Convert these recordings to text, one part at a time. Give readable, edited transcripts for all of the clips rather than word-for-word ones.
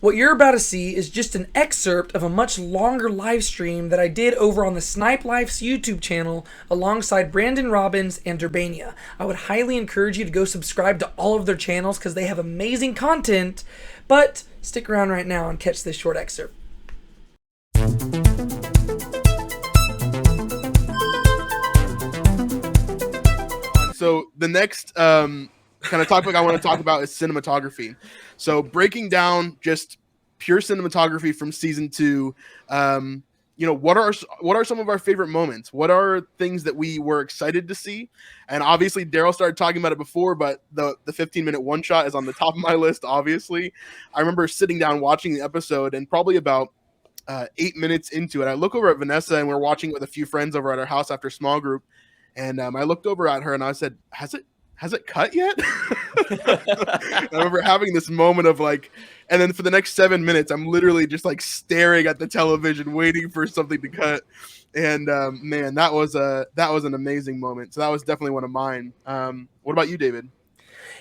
What you're about to see is just an excerpt of a much longer live stream that I did over on the Snipe Life's YouTube channel alongside Brandon Robbins and Durbania. I would highly encourage you to go subscribe to all of their channels because they have amazing content, but stick around right now and catch this short excerpt. So the next kind of topic I want to talk about is cinematography. So breaking down just pure cinematography from season 2, what are some of our favorite moments? What are things that we were excited to see? And obviously Daryl started talking about it before, but the 15-minute one shot is on the top of my list. Obviously, I remember sitting down watching the episode, and probably about 8 minutes into it, I look over at Vanessa, and we're watching it with a few friends over at our house after small group. And I looked over at her and I said, has it cut yet? I remember having this moment of like, and then for the next 7 minutes, I'm literally just like staring at the television, waiting for something to cut. And man, that was an amazing moment. So that was definitely one of mine. What about you, David?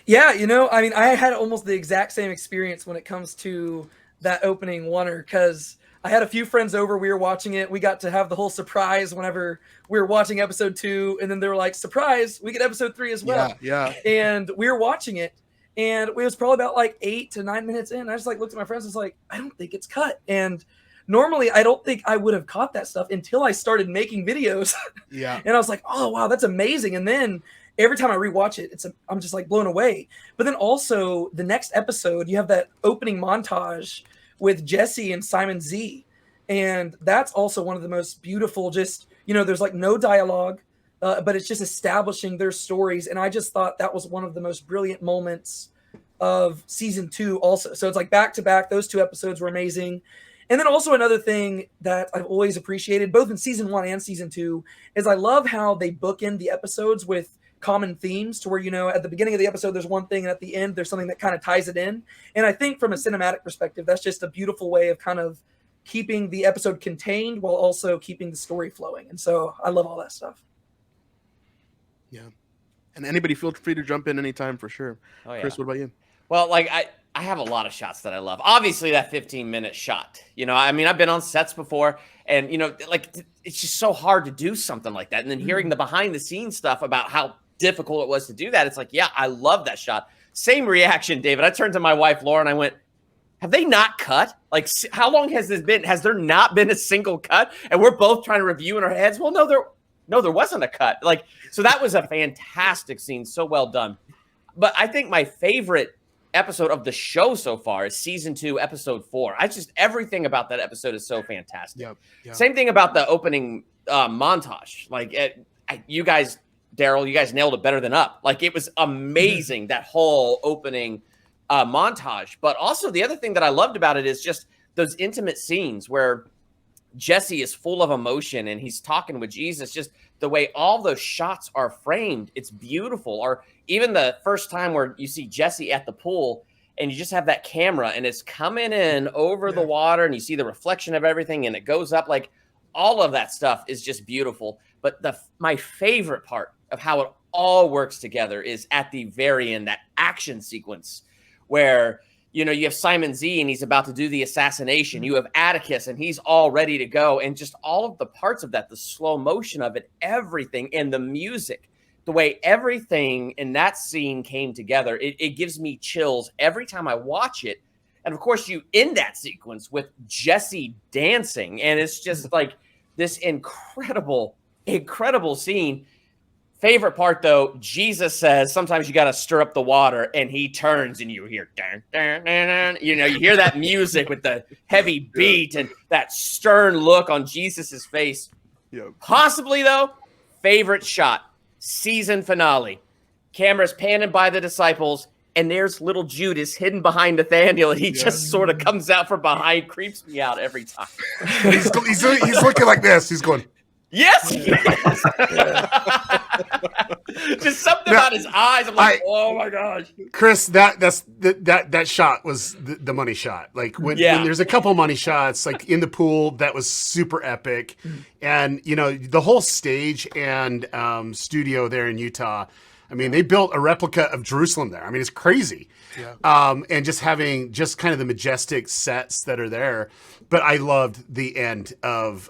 Yeah, I had almost the exact same experience when it comes to that opening oneer, because I had a few friends over. We were watching it. We got to have the whole surprise whenever we were watching episode 2, and then they were like, "Surprise! We get episode 3 as well." Yeah. And we were watching it, and it was probably about like 8 to 9 minutes in. I just like looked at my friends and was like, "I don't think it's cut." And normally, I don't think I would have caught that stuff until I started making videos. Yeah. And I was like, "Oh wow, that's amazing!" And then every time I rewatch it, I'm just like blown away. But then also the next episode, you have that opening montage with Jesse and Simon Z. And that's also one of the most beautiful, just, there's like no dialogue, but it's just establishing their stories. And I just thought that was one of the most brilliant moments of season 2 also. So it's like back to back. Those 2 episodes were amazing. And then also another thing that I've always appreciated, both in season 1 and season 2, is I love how they bookend the episodes with common themes, to where, at the beginning of the episode, there's one thing, and at the end, there's something that kind of ties it in. And I think from a cinematic perspective, that's just a beautiful way of kind of keeping the episode contained while also keeping the story flowing. And so I love all that stuff. Yeah. And anybody feel free to jump in anytime for sure. Oh, yeah. Chris, what about you? Well, like I have a lot of shots that I love. Obviously, that 15-minute shot. I've been on sets before, and it's just so hard to do something like that. And then hearing the behind-the-scenes stuff about how difficult it was to do that, it's like, yeah, I love that shot. Same reaction, David. I turned to my wife, Laura, and I went, have they not cut? Like, how long has this been? Has there not been a single cut? And we're both trying to review in our heads. Well, no, there wasn't a cut. Like, so that was a fantastic scene. So well done. But I think my favorite episode of the show so far is season 2, episode 4. Everything about that episode is so fantastic. Yep. Same thing about the opening montage. Like, you guys, Daryl, you guys nailed it better than Up. Like, it was amazing, that whole opening montage. But also the other thing that I loved about it is just those intimate scenes where Jesse is full of emotion and he's talking with Jesus. Just the way all those shots are framed, it's beautiful. Or even the first time where you see Jesse at the pool and you just have that camera and it's coming in over the water and you see the reflection of everything and it goes up. Like, all of that stuff is just beautiful. But my favorite part of how it all works together is at the very end, that action sequence where, you have Simon Z and he's about to do the assassination. You have Atticus and he's all ready to go. And just all of the parts of that, the slow motion of it, everything, and the music, the way everything in that scene came together, it gives me chills every time I watch it. And of course, you end that sequence with Jesse dancing. And it's just like this incredible scene. Favorite part, though, Jesus says, sometimes you got to stir up the water, and he turns, and you hear, dun, dun, dun, dun. You hear that music with the heavy beat and that stern look on Jesus's face. Yep. Possibly, though, favorite shot, season finale. Camera's panning by the disciples, and there's little Judas hidden behind Nathaniel, and he just sort of comes out from behind, creeps me out every time. he's looking like this. He's going, yes. Just something about his eyes. I'm like, oh my gosh, Chris, that shot was the money shot. Like when there's a couple money shots, like in the pool, that was super epic. And the whole stage and studio there in Utah, I mean, they built a replica of Jerusalem there. I mean, it's crazy. Yeah. And just having just kind of the majestic sets that are there. But I loved the end of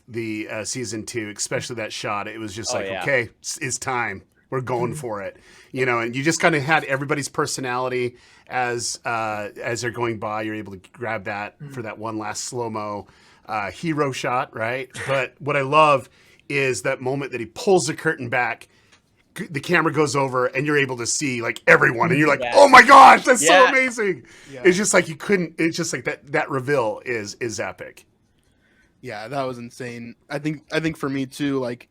the season 2, especially that shot. It was just okay, it's time. We're going for it, you know. And you just kind of had everybody's personality as they're going by. You're able to grab that for that one last slow-mo hero shot, right? But what I love is that moment that he pulls the curtain back, the camera goes over, and you're able to see like everyone, and you're like, oh my gosh, that's so amazing. Yeah. It's just like you couldn't. It's just like that reveal is epic. Yeah, that was insane. I think for me too, like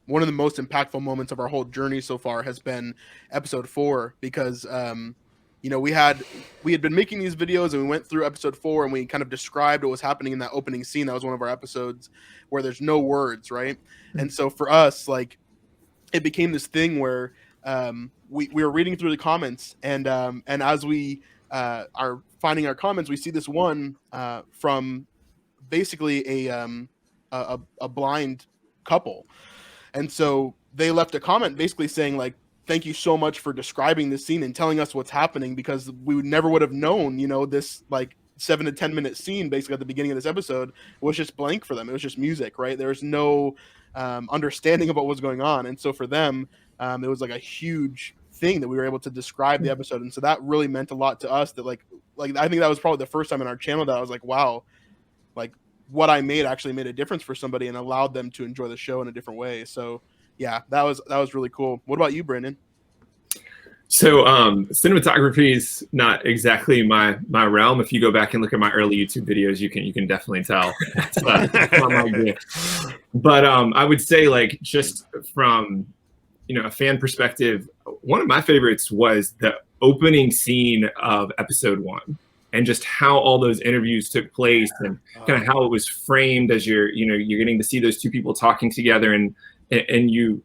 one of the most impactful moments of our whole journey so far has been episode 4, because you know, we had been making these videos, and we went through episode 4, and we kind of described what was happening in that opening scene. That was one of our episodes where there's no words, right? And so for us, like, it became this thing where we were reading through the comments, and as we are finding our comments, we see this one from basically a blind couple, and so they left a comment basically saying, like, thank you so much for describing this scene and telling us what's happening, because we never would have known, you know, this like 7 to 10 minute scene basically at the beginning of this episode was just blank for them. It was just music, right? There was no understanding of what was going on, and so for them it was like a huge thing that we were able to describe the episode. And so that really meant a lot to us, that like I think that was probably the first time in our channel that I was like, wow, like what I made actually made a difference for somebody and allowed them to enjoy the show in a different way. So yeah, that was really cool. What about you, Brandon? So cinematography is not exactly my realm. If you go back and look at my early YouTube videos, you can definitely tell it's not my gift. But I would say, like, just from, you know, a fan perspective, one of my favorites was the opening scene of episode 1, and just how all those interviews took place, and kind of how it was framed as you're getting to see those two people talking together, and you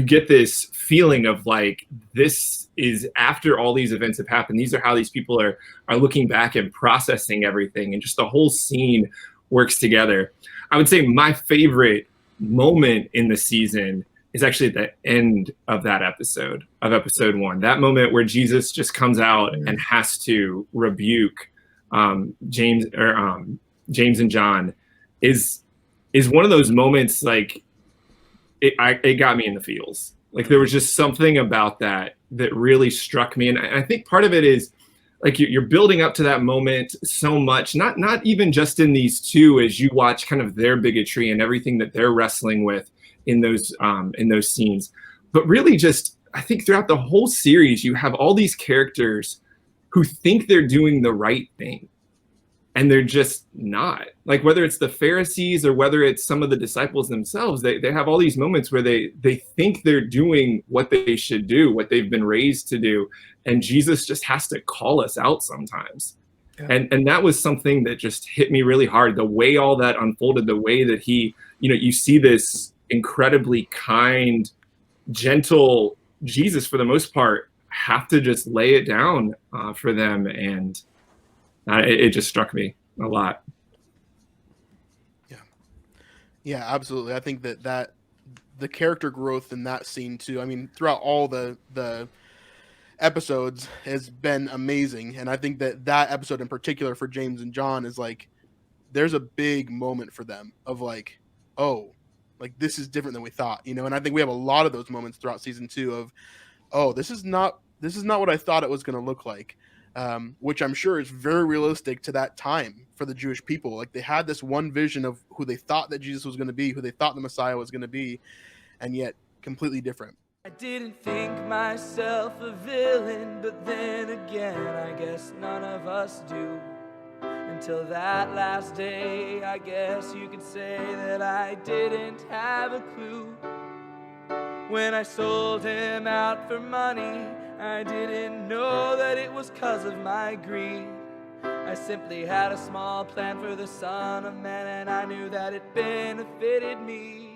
get this feeling of like, this is after all these events have happened. These are how these people are looking back and processing everything, and just the whole scene works together. I would say my favorite moment in the season is actually at the end of that episode, of episode 1. That moment where Jesus just comes out and has to rebuke James and John is one of those moments, like, it got me in the feels. Like, there was just something about that really struck me. And I think part of it is, like, you're building up to that moment so much, not even just in these two, as you watch kind of their bigotry and everything that they're wrestling with in those scenes, but really just, I think throughout the whole series, you have all these characters who think they're doing the right thing, and they're just not. Like, whether it's the Pharisees or whether it's some of the disciples themselves, they have all these moments where they think they're doing what they should do, what they've been raised to do. And Jesus just has to call us out sometimes. Yeah. And that was something that just hit me really hard. The way all that unfolded, the way that he, you know, you see this incredibly kind, gentle Jesus, for the most part, have to just lay it down for them. And it just struck me a lot. Yeah, absolutely. I think that the character growth in that scene too, I mean, throughout all the episodes, has been amazing. And I think that episode in particular for James and John is like, there's a big moment for them of like, oh, like, this is different than we thought, you know? And I think we have a lot of those moments throughout season 2 of, oh, this is not what I thought it was going to look like. Which I'm sure is very realistic to that time for the Jewish people. Like, they had this one vision of who they thought that Jesus was going to be, who they thought the Messiah was going to be, and yet completely different. I didn't think myself a villain, but then again, I guess none of us do. Until that last day, I guess you could say that I didn't have a clue. When I sold him out for money, I didn't know that it was 'cause of my greed. I simply had a small plan for the Son of Man, and I knew that it benefited me.